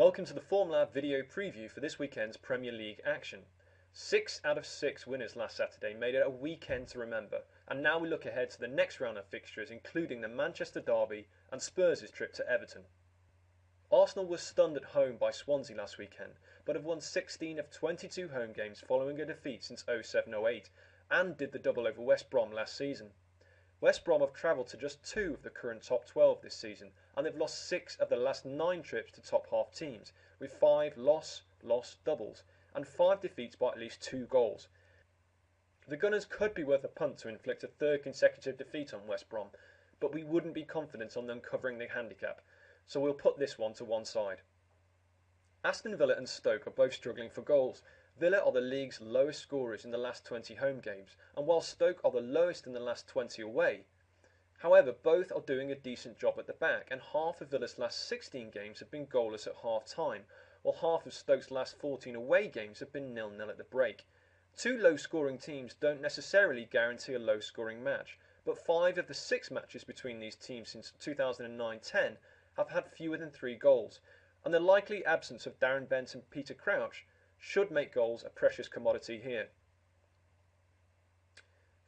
Welcome to the Formlab video preview for this weekend's Premier League action. 6 out of 6 winners last Saturday made it a weekend to remember, and now we look ahead to the next round of fixtures, including the Manchester derby and Spurs' trip to Everton. Arsenal was stunned at home by Swansea last weekend, but have won 16 of 22 home games following a defeat since 07-08, and did the double over West Brom last season. West Brom have travelled to just 2 of the current top 12 this season, and they've lost 6 of the last 9 trips to top half teams, with 5 loss doubles, and 5 defeats by at least 2 goals. The Gunners could be worth a punt to inflict a third consecutive defeat on West Brom, but we wouldn't be confident on them covering the handicap, so we'll put this one to one side. Aston Villa and Stoke are both struggling for goals. Villa are the league's lowest scorers in the last 20 home games, and while Stoke are the lowest in the last 20 away. However, both are doing a decent job at the back, and half of Villa's last 16 games have been goalless at half-time, while half of Stoke's last 14 away games have been 0-0 at the break. 2 low-scoring teams don't necessarily guarantee a low-scoring match, but 5 of the 6 matches between these teams since 2009-10 have had fewer than 3 goals, and the likely absence of Darren Bent and Peter Crouch should make goals a precious commodity here.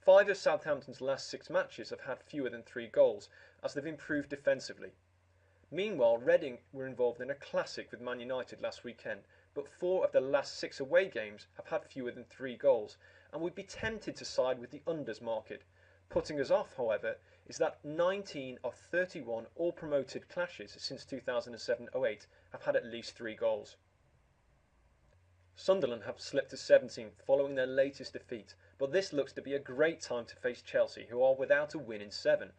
5 of Southampton's last 6 matches have had fewer than 3 goals, as they've improved defensively. Meanwhile, Reading were involved in a classic with Man United last weekend, but 4 of the last 6 away games have had fewer than 3 goals, and we'd be tempted to side with the unders market. Putting us off, however, is that 19 of 31 all-promoted clashes since 2007-08 have had at least 3 goals. Sunderland have slipped to 17th following their latest defeat, but this looks to be a great time to face Chelsea, who are without a win in 7.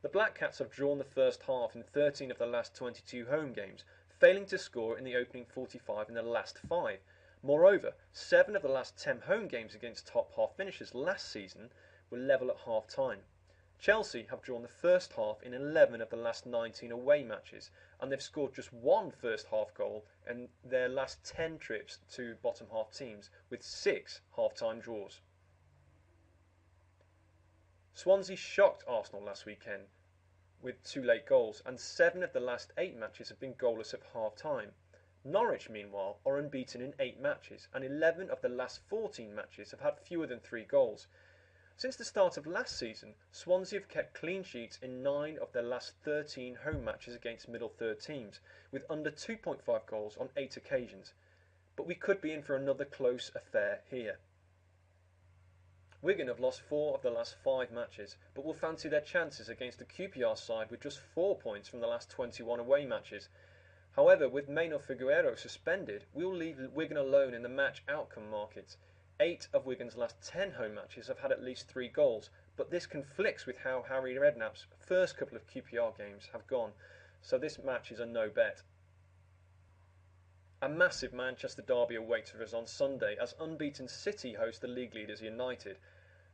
The Black Cats have drawn the first half in 13 of the last 22 home games, failing to score in the opening 45 in the last 5. Moreover, 7 of the last 10 home games against top half finishers last season were level at half-time. Chelsea have drawn the first half in 11 of the last 19 away matches, and they've scored just 1 first half goal in their last 10 trips to bottom half teams, with 6 half-time draws. Swansea shocked Arsenal last weekend with 2 late goals, and 7 of the last 8 matches have been goalless at half-time. Norwich, meanwhile, are unbeaten in 8 matches, and 11 of the last 14 matches have had fewer than 3 goals. Since the start of last season, Swansea have kept clean sheets in 9 of their last 13 home matches against middle third teams, with under 2.5 goals on 8 occasions. But we could be in for another close affair here. Wigan have lost 4 of the last 5 matches, but will fancy their chances against a QPR side with just 4 points from the last 21 away matches. However, with Maynor Figueiredo suspended, we will leave Wigan alone in the match outcome market. 8 of Wigan's last 10 home matches have had at least 3 goals, but this conflicts with how Harry Redknapp's first couple of QPR games have gone, so this match is a no bet. A massive Manchester derby awaits for us on Sunday as unbeaten City host the league leaders United.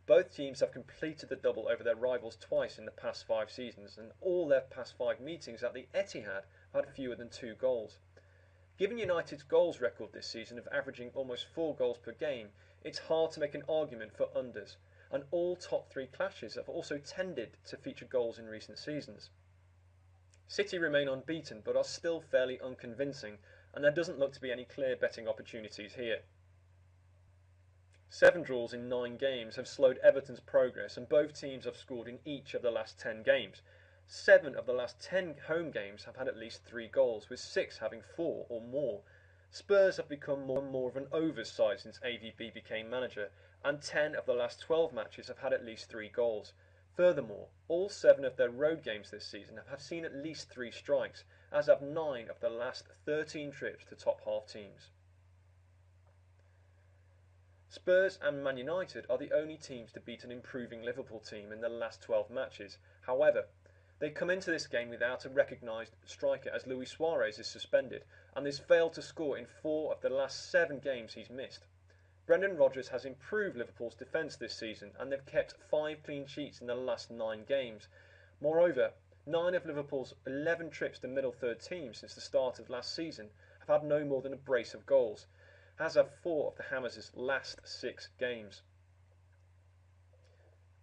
Both teams have completed the double over their rivals twice in the past 5 seasons, and all their past 5 meetings at the Etihad have had fewer than 2 goals. Given United's goals record this season of averaging almost 4 goals per game, it's hard to make an argument for unders, and all top 3 clashes have also tended to feature goals in recent seasons. City remain unbeaten but are still fairly unconvincing, and there doesn't look to be any clear betting opportunities here. 7 draws in 9 games have slowed Everton's progress, and both teams have scored in each of the last 10 games. 7 of the last 10 home games have had at least 3 goals, with 6 having 4 or more. Spurs have become more of an overs side since AVB became manager, and 10 of the last 12 matches have had at least 3 goals. Furthermore, all 7 of their road games this season have seen at least 3 strikes, as have 9 of the last 13 trips to top half teams. Spurs and Man United are the only teams to beat an improving Liverpool team in the last 12 matches. However, they come into this game without a recognised striker, as Luis Suarez is suspended and has failed to score in 4 of the last 7 games he's missed. Brendan Rodgers has improved Liverpool's defence this season, and they've kept 5 clean sheets in the last 9 games. Moreover, 9 of Liverpool's 11 trips to middle third teams since the start of last season have had no more than a brace of goals, as have 4 of the Hammers' last 6 games.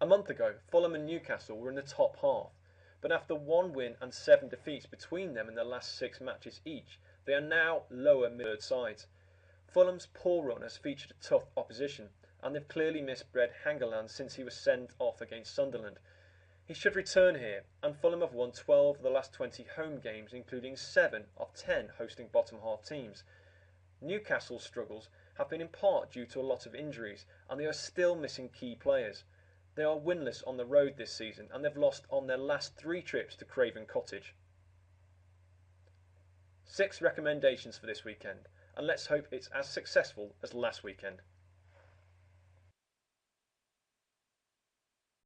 A month ago, Fulham and Newcastle were in the top half, but after 1 win and 7 defeats between them in the last 6 matches each, They are now lower mid sides. Fulham's poor run has featured a tough opposition, and they've clearly missed Brede Hangeland since he was sent off against Sunderland. He should return here, and Fulham have won 12 of the last 20 home games, including 7 of 10 hosting bottom half teams. Newcastle's struggles have been in part due to a lot of injuries, and they are still missing key players. They are winless on the road this season, and they've lost on their last 3 trips to Craven Cottage. 6 recommendations for this weekend, and let's hope it's as successful as last weekend.